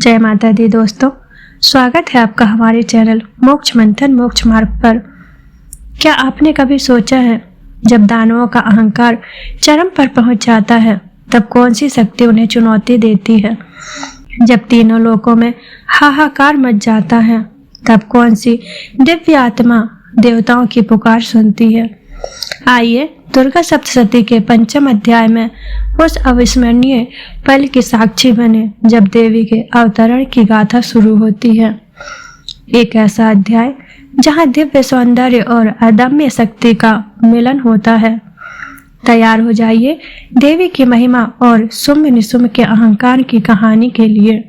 जय माता दी दोस्तों, स्वागत है आपका हमारे चैनल मोक्ष मंथन मोक्ष मार्ग पर। क्या आपने कभी सोचा है जब दानवों का अहंकार चरम पर पहुंच जाता है तब कौन सी शक्ति उन्हें चुनौती देती है? जब तीनों लोकों में हाहाकार मच जाता है तब कौन सी दिव्य आत्मा देवताओं की पुकार सुनती है? आइए दुर्गा सप्तशती के पंचम अध्याय में उस अविस्मरणीय पल की साक्षी बने जब देवी के अवतरण की गाथा शुरू होती है। एक ऐसा अध्याय जहां दिव्य सौंदर्य और अदम्य शक्ति का मिलन होता है। तैयार हो जाइए देवी की महिमा और शुंभ निशुंभ के अहंकार की कहानी के लिए,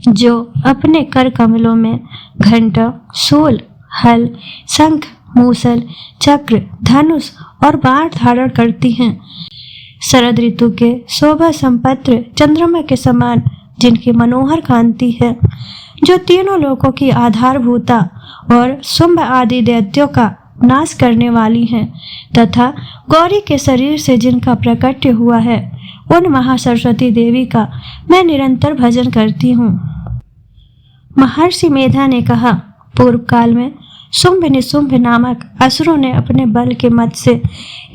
जो अपने कर कमलों में घंटा, शूल, हल, शंख, मूसल, चक्र, धनुष और बाण धारण करती हैं। शरद ऋतु के शोभा संपत्र चंद्रमा के समान जिनकी मनोहर कांति है, जो तीनों लोकों की आधारभूता और शुंभ आदि दैत्यों का नाश करने वाली हैं, तथा गौरी के शरीर से जिनका प्रकट्य हुआ है, उन महासरस्वती देवी का मैं निरंतर भजन करती हूँ। महर्षि मेधा ने कहा, पूर्व काल में शुंभ निशुंभ नामक असुरों ने अपने बल के मद से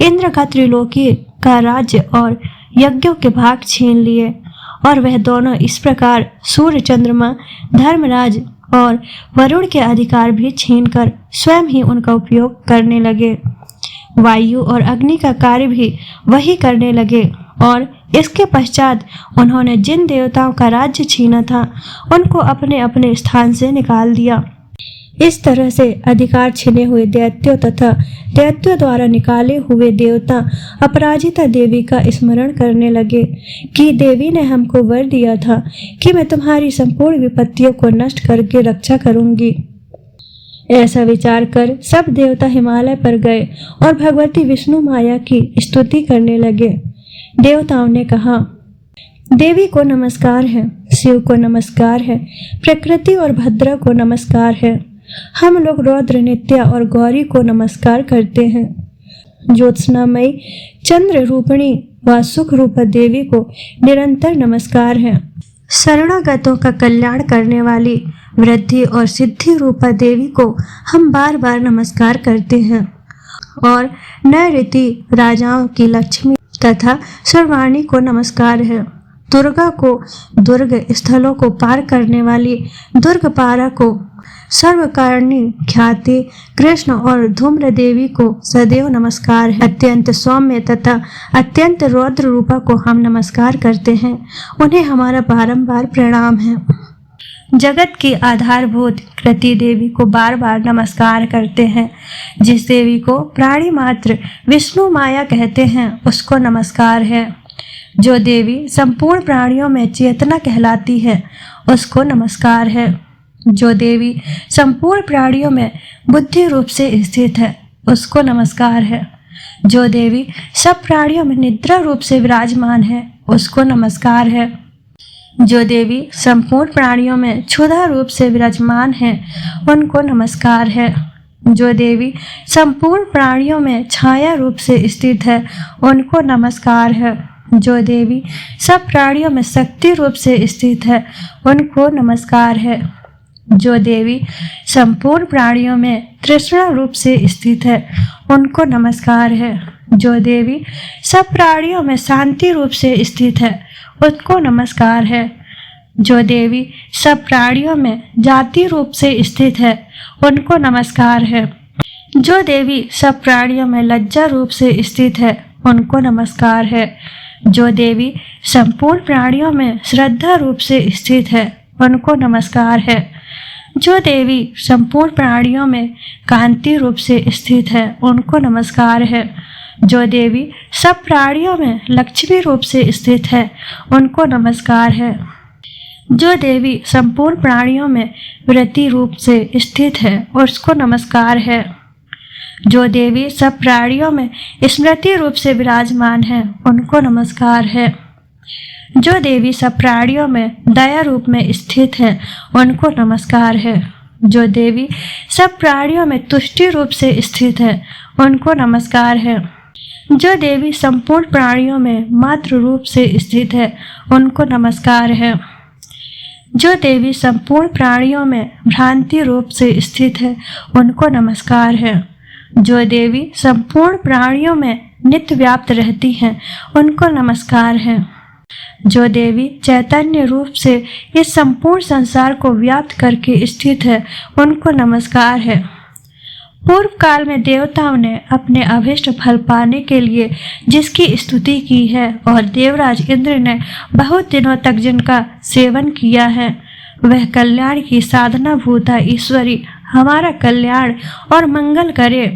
इंद्र का त्रिलोकी का राज्य और यज्ञों के भाग छीन लिए, और वह दोनों इस प्रकार सूर्य, चंद्रमा, धर्मराज और वरुण के अधिकार भी छीनकर स्वयं ही उनका उपयोग करने लगे। वायु और अग्नि का कार्य भी वही करने लगे, और इसके पश्चात उन्होंने जिन देवताओं का राज्य छीना था उनको अपने अपने स्थान से निकाल दिया। इस तरह से अधिकार छिने हुए दैत्यों तथा दैत्यों द्वारा निकाले हुए देवता अपराजिता देवी का स्मरण करने लगे कि देवी ने हमको वर दिया था कि मैं तुम्हारी संपूर्ण विपत्तियों को नष्ट करके रक्षा करूंगी। ऐसा विचार कर सब देवता हिमालय पर गए और भगवती विष्णु माया की स्तुति करने लगे। देवताओं ने कहा, देवी को नमस्कार है, शिव को नमस्कार है, प्रकृति और भद्रा को नमस्कार है। हम लोग रौद्र, नित्या और गौरी को नमस्कार करते हैं। ज्योत्सनामयी चंद्र रूपिणी व सुख रूप देवी को निरंतर नमस्कार है। शरणागतों का कल्याण करने वाली वृद्धि और सिद्धि रूपा देवी को हम बार बार नमस्कार करते हैं। और नैऋति राजाओं की लक्ष्मी तथा सर्वाणी को नमस्कार है। दुर्गा को दुर्ग स्थलों को पार करने वाली दुर्गपारा को, सर्वकारिणी ख्याति कृष्ण और धूम्र देवी को सदैव नमस्कार है। अत्यंत सौम्य तथा अत्यंत रौद्र रूपा को हम नमस्कार करते हैं, उन्हें हमारा बारंबार प्रणाम है। जगत की आधारभूत कृति देवी को बार बार नमस्कार करते हैं। जिस देवी को प्राणी मात्र विष्णु माया कहते हैं उसको नमस्कार है। जो देवी संपूर्ण प्राणियों में चेतना कहलाती है उसको नमस्कार है। जो देवी संपूर्ण प्राणियों में बुद्धि रूप से स्थित है उसको नमस्कार है। जो देवी सब प्राणियों में निद्रा रूप से विराजमान है उसको नमस्कार है। जो देवी संपूर्ण प्राणियों में क्षुधा रूप से विराजमान है उनको नमस्कार है। जो देवी संपूर्ण प्राणियों में छाया रूप से स्थित है उनको नमस्कार है। जो देवी सब प्राणियों में शक्ति रूप से स्थित है उनको नमस्कार है। जो देवी संपूर्ण प्राणियों में तृष्णा रूप से स्थित है उनको नमस्कार है। जो देवी सब प्राणियों में शांति रूप से स्थित है उनको नमस्कार है। जो देवी सब प्राणियों में जाति रूप से स्थित है उनको नमस्कार है। जो देवी सब प्राणियों में लज्जा रूप से स्थित है उनको नमस्कार है। जो देवी संपूर्ण प्राणियों में श्रद्धा रूप से स्थित है उनको नमस्कार है। जो देवी संपूर्ण प्राणियों में कांति रूप से स्थित है उनको नमस्कार है। जो देवी सब प्राणियों में लक्ष्मी रूप से स्थित है उनको नमस्कार है। जो देवी संपूर्ण प्राणियों में वृत्ति रूप से स्थित है उसको नमस्कार है। जो देवी सब प्राणियों में स्मृति रूप से विराजमान है उनको नमस्कार है। जो देवी सब प्राणियों में दया रूप में स्थित है उनको नमस्कार है। जो देवी सब प्राणियों में तुष्टि रूप से स्थित है उनको नमस्कार है। जो देवी संपूर्ण प्राणियों में मातृ रूप से स्थित है उनको नमस्कार है। जो देवी संपूर्ण प्राणियों में भ्रांति रूप से स्थित है, उनको नमस्कार है। जो देवी संपूर्ण प्राणियों में नित्य व्याप्त रहती हैं, उनको नमस्कार है। जो देवी चैतन्य रूप से इस संपूर्ण संसार को व्याप्त करके स्थित है, उनको नमस्कार है। पूर्व काल में देवताओं ने अपने अभिष्ट फल पाने के लिए जिसकी स्तुति की है और देवराज इंद्र ने बहुत दिनों तक जिनका सेवन किया है, वह कल्याण की साधना भूता ईश्वरी हमारा कल्याण और मंगल करे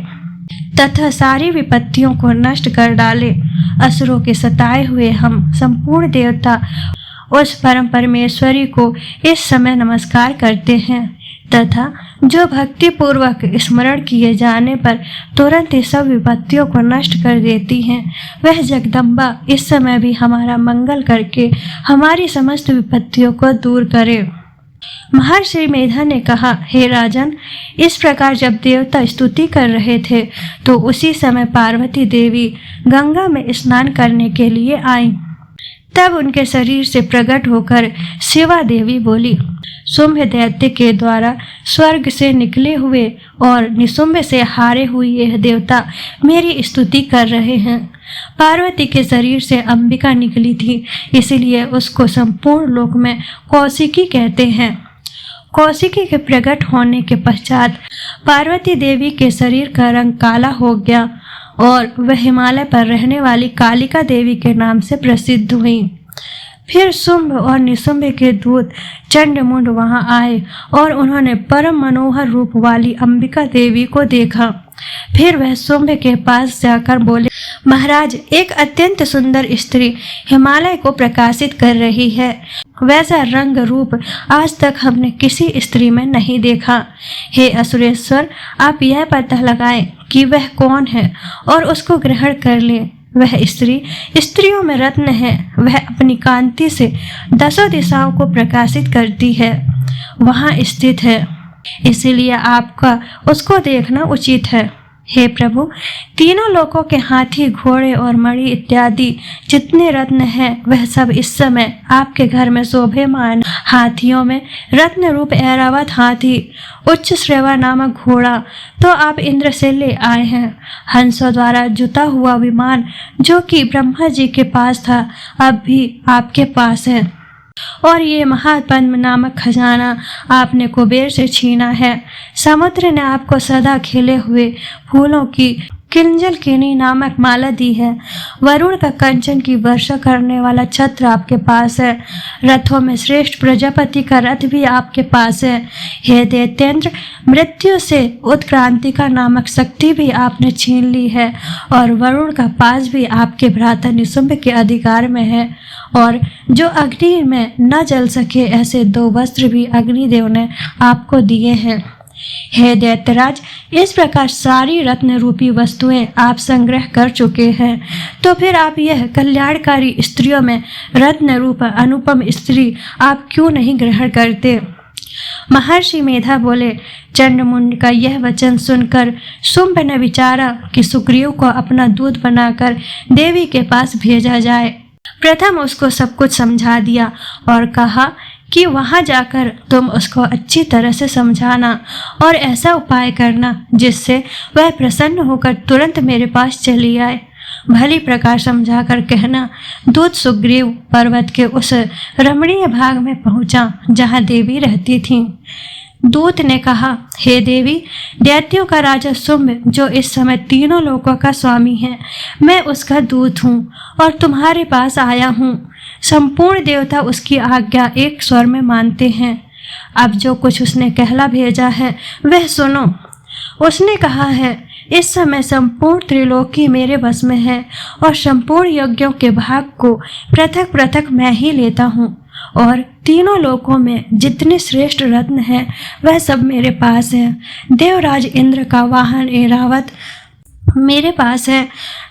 तथा सारी विपत्तियों को नष्ट कर डाले। असुरों के सताए हुए हम संपूर्ण देवता उस परम परमेश्वरी को इस समय नमस्कार करते हैं तथा जो भक्ति पूर्वक स्मरण किए जाने पर तुरंत ही सब विपत्तियों को नष्ट कर देती हैं, वह जगदम्बा इस समय भी हमारा मंगल करके हमारी समस्त विपत्तियों को दूर करे। महर्षि मेधा ने कहा, हे राजन, इस प्रकार जब देवता स्तुति कर रहे थे तो उसी समय पार्वती देवी गंगा में स्नान करने के लिए आईं। तब उनके शरीर से प्रकट होकर शिवा देवी बोली, शुंभ दैत्य के द्वारा स्वर्ग से निकले हुए और निशुंभ से हारे हुए यह देवता मेरी स्तुति कर रहे हैं। पार्वती के शरीर से अंबिका निकली थी, इसलिए उसको संपूर्ण लोक में कौशिकी कहते हैं। कौशिकी के प्रकट होने के पश्चात पार्वती देवी के शरीर का रंग काला हो गया और वह हिमालय पर रहने वाली कालिका देवी के नाम से प्रसिद्ध हुई। फिर शुंभ और निशुंभ के दूत चंडमुंड वहां आए और उन्होंने परम मनोहर रूप वाली अंबिका देवी को देखा। फिर वह शुंभ के पास जाकर बोले, महाराज, एक अत्यंत सुंदर स्त्री हिमालय को प्रकाशित कर रही है। वैसा रंग रूप आज तक हमने किसी स्त्री में नहीं देखा। हे असुरेश्वर, आप यह पता लगाएं कि वह कौन है और उसको ग्रहण कर लें। वह स्त्री स्त्रियों में रत्न है। वह अपनी कांति से 10 दिशाओं को प्रकाशित करती है, वहाँ स्थित है, इसीलिए आपका उसको देखना उचित है। हे प्रभु, तीनों लोकों के हाथी, घोड़े और मणि इत्यादि जितने रत्न हैं, वह सब इस समय आपके घर में शोभेमान। हाथियों में रत्न रूप ऐरावत हाथी, उच्च श्रेवा नामक घोड़ा तो आप इंद्र से ले आए हैं। हंसों द्वारा जुता हुआ विमान जो कि ब्रह्मा जी के पास था, अब भी आपके पास है। और ये महापद्म नामक खजाना आपने कुबेर से छीना है। समुद्र ने आपको सदा खिले हुए फूलों की किंजल केनी नामक माला दी है। वरुण का कंचन की वर्षा करने वाला छत्र आपके पास है। रथों में श्रेष्ठ प्रजापति का रथ भी आपके पास है। हे दैत्येंद्र, मृत्यु से उत्क्रांतिका नामक शक्ति भी आपने छीन ली है और वरुण का पास भी आपके भ्राता निशुंभ के अधिकार में है। और जो अग्नि में न जल सके ऐसे 2 वस्त्र भी अग्निदेव ने आपको दिए हैं। हे दैत्यराज, इस प्रकार सारी रत्न रूपी वस्तुएं आप संग्रह कर चुके हैं, तो फिर आप यह कल्याणकारी स्त्रियों में रत्न रूप अनुपम स्त्री आप क्यों नहीं ग्रहण करते? महर्षि मेधा बोले, चंडमुंड का यह वचन सुनकर शुंभ ने विचारा कि सुग्रीव को अपना दूत बनाकर देवी के पास भेजा जाए। प्रथम उसको सब कुछ समझा दिया और कहा कि वहां जाकर तुम उसको अच्छी तरह से समझाना और ऐसा उपाय करना जिससे वह प्रसन्न होकर तुरंत मेरे पास चली आए। भली प्रकार समझाकर कहना, दूत सुग्रीव पर्वत के उस रमणीय भाग में पहुंचा जहां देवी रहती थी। दूत ने कहा, हे देवी, दैत्यों का राजा शुंभ जो इस समय तीनों लोकों का स्वामी है, मैं उसका दूत हूँ और तुम्हारे पास आया हूँ। संपूर्ण देवता उसकी आज्ञा एक स्वर में मानते हैं। अब जो कुछ उसने कहला भेजा है वह सुनो। उसने कहा है, इस समय संपूर्ण त्रिलोकी मेरे वश में है और संपूर्ण यज्ञों के भाग को पृथक पृथक मैं ही लेता हूँ और तीनों लोकों में जितने श्रेष्ठ रत्न हैं वह सब मेरे पास है। देवराज इंद्र का वाहन ऐरावत मेरे पास है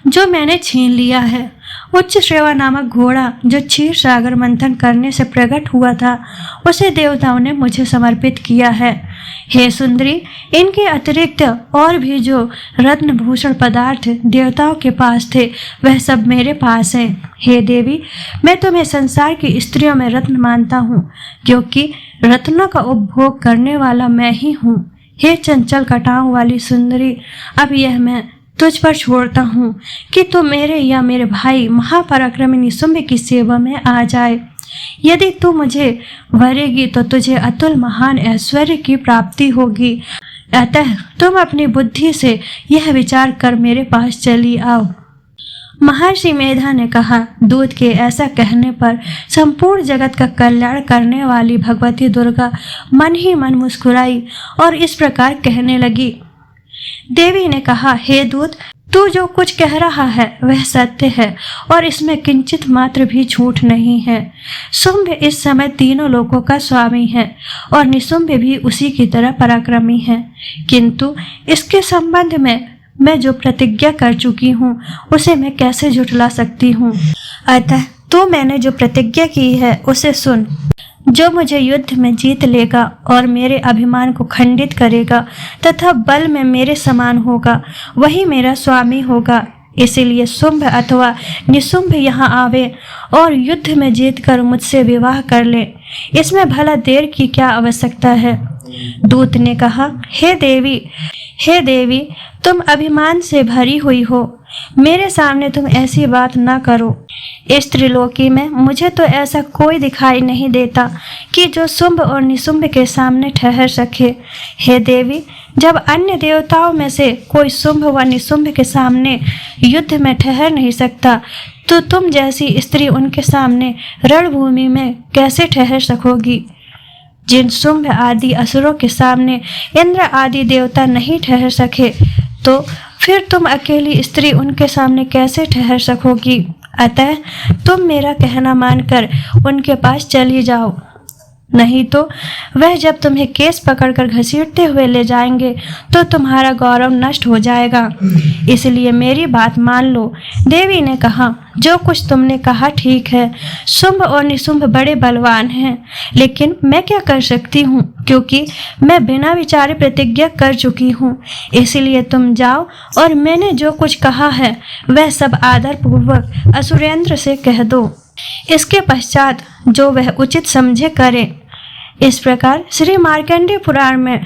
जो मैंने छीन लिया है उच्च श्रेवा नामक घोड़ा जो क्षीर सागर मंथन करने से प्रकट हुआ था, उसे देवताओं ने मुझे समर्पित किया है। हे सुंदरी, इनके अतिरिक्त और भी जो रत्न भूषण पदार्थ देवताओं के पास थे, वह सब मेरे पास है। हे देवी, मैं तुम्हें संसार की स्त्रियों में रत्न मानता हूँ, क्योंकि रत्नों का उपभोग करने वाला मैं ही हूँ। हे चंचल कटाओं वाली सुंदरी, अब यह मैं तुझ पर छोड़ता हूँ कि तू मेरे या मेरे भाई महापराक्रमी निशुंभ की सेवा में आ जाए। यदि तू मुझे वरेगी तो तुझे अतुल महान ऐश्वर्य की प्राप्ति होगी। अतः तुम अपनी बुद्धि से यह विचार कर मेरे पास चली आओ। महर्षि मेधा ने कहा। दूत के ऐसा कहने पर संपूर्ण जगत का कल्याण करने वाली भगवती दुर्गा मन ही मन मुस्कुराई और इस प्रकार कहने लगी। देवी ने कहा, हे दूत, तू जो कुछ कह रहा है वह सत्य है और इसमें किंचित मात्र भी झूठ नहीं है। शुंभ इस समय तीनों लोकों का स्वामी है और निशुंभ भी उसी की तरह पराक्रमी है, किंतु इसके संबंध में मैं जो प्रतिज्ञा कर चुकी हूँ उसे मैं कैसे झुठला सकती हूँ। अतः तो मैंने जो प्रतिज्ञा की है उसे सुन। जो मुझे युद्ध में जीत लेगा और मेरे अभिमान को खंडित करेगा तथा बल में मेरे समान होगा, वही मेरा स्वामी होगा। इसीलिए शुंभ अथवा निशुंभ यहाँ आवे और युद्ध में जीतकर मुझसे विवाह कर ले। इसमें भला देर की क्या आवश्यकता है। दूत ने कहा, हे देवी, तुम अभिमान से भरी हुई हो, मेरे सामने तुम ऐसी बात ना करो। इस त्रिलोकी में मुझे तो ऐसा कोई दिखाई नहीं देता कि जो शुंभ और निशुंभ के सामने ठहर सके। हे देवी, जब अन्य देवताओं में से कोई शुंभ व निशुंभ के सामने युद्ध में ठहर नहीं सकता, तो तुम जैसी स्त्री उनके सामने रणभूमि में कैसे ठहर सकोगी। जिन शुंभ आदि असुरों के सामने इंद्र आदि देवता नहीं ठहर सके, तो फिर तुम अकेली स्त्री उनके सामने कैसे ठहर सकोगी। अतः तुम मेरा कहना मानकर उनके पास चली जाओ, नहीं तो वह जब तुम्हें केस पकड़कर घसीटते हुए ले जाएंगे तो तुम्हारा गौरव नष्ट हो जाएगा। इसलिए मेरी बात मान लो। देवी ने कहा, जो कुछ तुमने कहा ठीक है। शुंभ और निशुंभ बड़े बलवान हैं, लेकिन मैं क्या कर सकती हूँ, क्योंकि मैं बिना विचारे प्रतिज्ञा कर चुकी हूँ। इसलिए तुम जाओ और मैंने जो कुछ कहा है वह सब आदर पूर्वक असुरेंद्र से कह दो। इसके पश्चात जो वह उचित समझे करे। इस प्रकार श्री मार्कंडेय पुराण में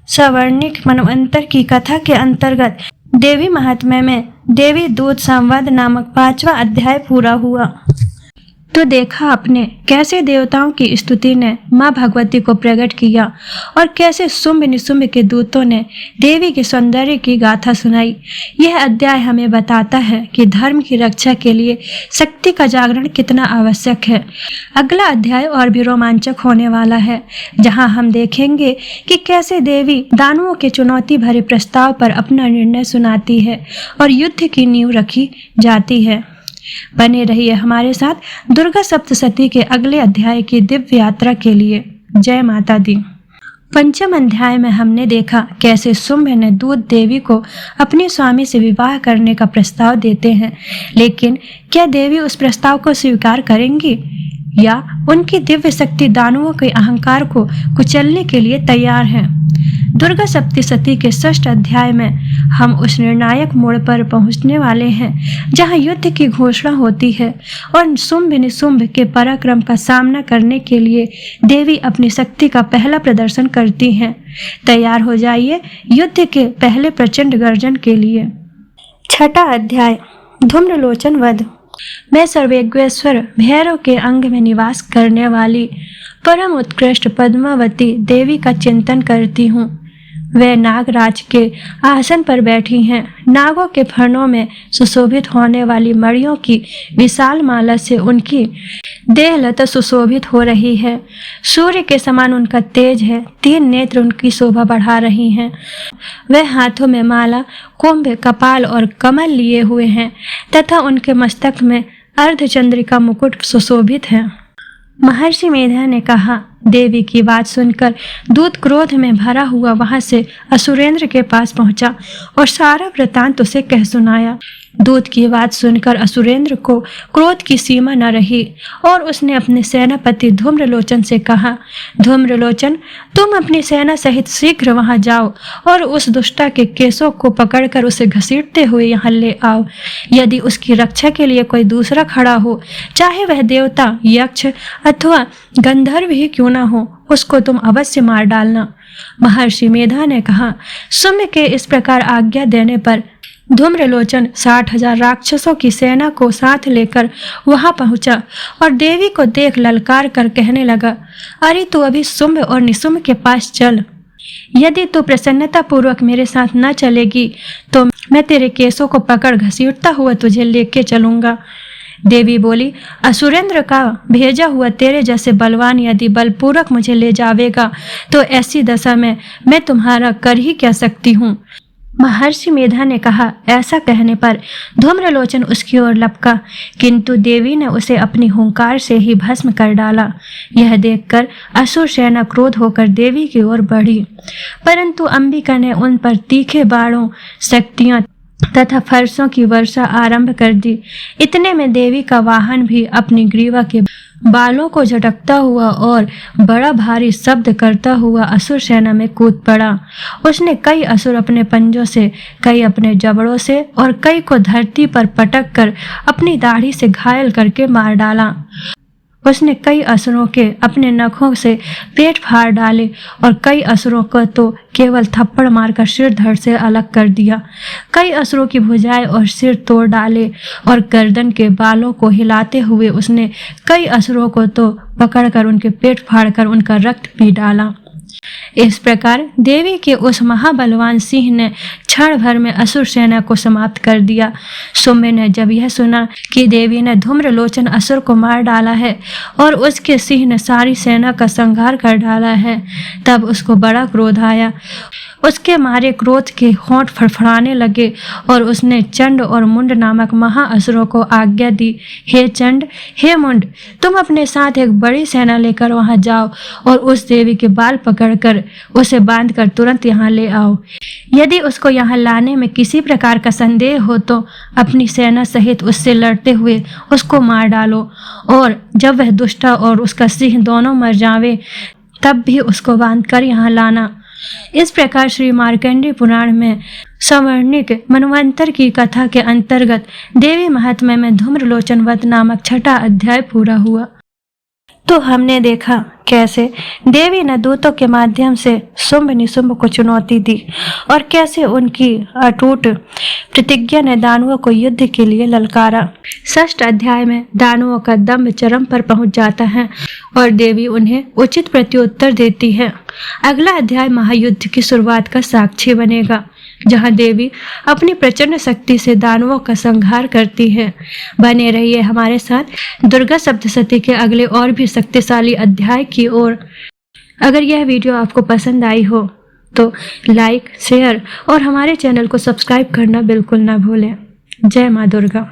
सवर्णिक मनवंतर की कथा के अंतर्गत देवी महात्म्य में देवी दूत संवाद नामक 5वां अध्याय पूरा हुआ। तो देखा आपने कैसे देवताओं की स्तुति ने माँ भगवती को प्रकट किया और कैसे शुंभ निशुंभ के दूतों ने देवी के सौंदर्य की गाथा सुनाई। यह अध्याय हमें बताता है कि धर्म की रक्षा के लिए शक्ति का जागरण कितना आवश्यक है। अगला अध्याय और भी रोमांचक होने वाला है, जहाँ हम देखेंगे कि कैसे देवी दानवों के चुनौती भरे प्रस्ताव पर अपना निर्णय सुनाती है और युद्ध की नींव रखी जाती है। बने रहिए हमारे साथ दुर्गा सप्तशती के अगले अध्याय की दिव्य यात्रा के लिए। जय माता दी। पंचम अध्याय में हमने देखा कैसे शुंभ ने दूत देवी को अपने स्वामी से विवाह करने का प्रस्ताव देते हैं, लेकिन क्या देवी उस प्रस्ताव को स्वीकार करेंगी या उनकी दिव्य शक्ति दानवों के अहंकार को कुचलने के लिए तैयार है। दुर्गा सप्तशती के 6ठ अध्याय में हम उस निर्णायक मोड़ पर पहुंचने वाले हैं जहां युद्ध की घोषणा होती है और शुंभ निशुंभ के पराक्रम का सामना करने के लिए देवी अपनी शक्ति का पहला प्रदर्शन करती हैं। तैयार हो जाइए युद्ध के पहले प्रचंड गर्जन के लिए। 6ठा अध्याय धूम्रलोचन वध। मैं सर्वेश्वर भैरव के अंग में निवास करने वाली परम उत्कृष्ट पद्मावती देवी का चिंतन करती हूँ। वे नागराज के आसन पर बैठी हैं। नागों के फणों में सुशोभित होने वाली मणियों की विशाल माला से उनकी देह लता सुशोभित हो रही है। सूर्य के समान उनका तेज है। 3 नेत्र उनकी शोभा बढ़ा रही हैं। वे हाथों में माला, कुंभ, कपाल और कमल लिए हुए हैं तथा उनके मस्तक में अर्धचंद्रिका मुकुट सुशोभित है। महर्षि मेधा ने कहा, देवी की बात सुनकर दूत क्रोध में भरा हुआ वहां से असुरेंद्र के पास पहुंचा और सारा वृतांत उसे कह सुनाया। दूत की बात सुनकर असुरेंद्र को क्रोध की सीमा न रही और उसने अपने सेनापति धूम्रलोचन से कहा, धूम्रलोचन, तुम अपनी सेना सहित शीघ्र वहां जाओ और उस दुष्टा के केसों को पकड़कर उसे घसीटते हुए यहाँ ले आओ। यदि उसकी रक्षा के लिए कोई दूसरा खड़ा हो, चाहे वह देवता, यक्ष अथवा गंधर्व ही क्यों न हो, उसको तुम अवश्य मार डालना। महर्षि मेधा ने कहा। सुम्य के इस प्रकार आज्ञा देने पर धूम्रलोचन 60,000 राक्षसों की सेना को साथ लेकर वहां पहुंचा और देवी को देख ललकार कर कहने लगा, अरे तू अभी शुंभ और निशुंभ के पास चल। यदि तू प्रसन्नता पूर्वक मेरे साथ न चलेगी तो मैं तेरे केसों को पकड़ घसीटता हुआ तुझे लेके चलूंगा। देवी बोली, असुरेंद्र का भेजा हुआ तेरे जैसे बलवान यदि बलपूर्वक मुझे ले जावेगा तो ऐसी दशा में मैं तुम्हारा कर ही क्या सकती हूँ। महर्षि मेधा ने कहा। ऐसा कहने पर धूम्रलोचन उसकी ओर लपका, किंतु देवी ने उसे अपनी हुंकार से ही भस्म कर डाला। यह देखकर असुर सेना क्रोध होकर देवी की ओर बढ़ी, परंतु अंबिका ने उन पर तीखे बाणों, शक्तियां तथा फरसों की वर्षा आरंभ कर दी। इतने में देवी का वाहन भी अपनी ग्रीवा के बालों को झटकता हुआ और बड़ा भारी शब्द करता हुआ असुर सेना में कूद पड़ा। उसने कई असुर अपने पंजों से, कई अपने जबड़ों से और कई को धरती पर पटक कर अपनी दाढ़ी से घायल करके मार डाला। उसने कई असुरों के अपने नखों से पेट फाड़ डाले और कई असुरों को तो केवल थप्पड़ मारकर सिर धड़ से अलग कर दिया। कई असुरों की भुजाएं और सिर तोड़ डाले और गर्दन के बालों को हिलाते हुए उसने कई असुरों को तो पकड़कर उनके पेट फाड़कर उनका रक्त पी डाला। इस प्रकार देवी के उस महाबलवान सिंह ने क्षण भर में असुर सेना को समाप्त कर दिया। सुम्य ने जब यह सुना कि देवी ने धूम्रलोचन असुर को मार डाला है और उसके सिंह ने सारी सेना का संहार कर डाला है, तब उसको बड़ा क्रोध आया। उसके मारे क्रोध के होंठ फड़फड़ाने लगे और उसने चंड और मुंड नामक महाअसुरों को आज्ञा दी, हे चंड, हे मुंड, तुम अपने साथ एक बड़ी सेना लेकर वहां जाओ और उस देवी के बाल पकड़कर उसे बांधकर तुरंत यहाँ ले आओ। यदि उसको यहाँ लाने में किसी प्रकार का संदेह हो तो अपनी सेना सहित उससे लड़ते हुए उसको मार डालो और जब वह दुष्टा और उसका सिंह दोनों मर जावे तब भी उसको बांधकर यहाँ लाना। इस प्रकार श्री मार्कंडेय पुराण में सवर्णिक मनवंतर की कथा के अंतर्गत देवी महात्म्य में धूम्रलोचन वध नामक 6वां अध्याय पूरा हुआ। तो हमने देखा कैसे देवी ने दूतों के माध्यम से शुंभ निशुंभ को चुनौती दी और कैसे उनकी अटूट प्रतिज्ञा ने दानवों को युद्ध के लिए ललकारा। 6 अध्याय में दानवों का दम्भ चरम पर पहुंच जाता है और देवी उन्हें उचित प्रत्युत्तर देती है। अगला अध्याय महायुद्ध की शुरुआत का साक्षी बनेगा, जहां देवी अपनी प्रचंड शक्ति से दानवों का संहार करती है। बने रहिए हमारे साथ दुर्गा सप्तशती के अगले और भी शक्तिशाली अध्याय की ओर। अगर यह वीडियो आपको पसंद आई हो तो लाइक, शेयर और हमारे चैनल को सब्सक्राइब करना बिल्कुल ना भूलें। जय माँ दुर्गा।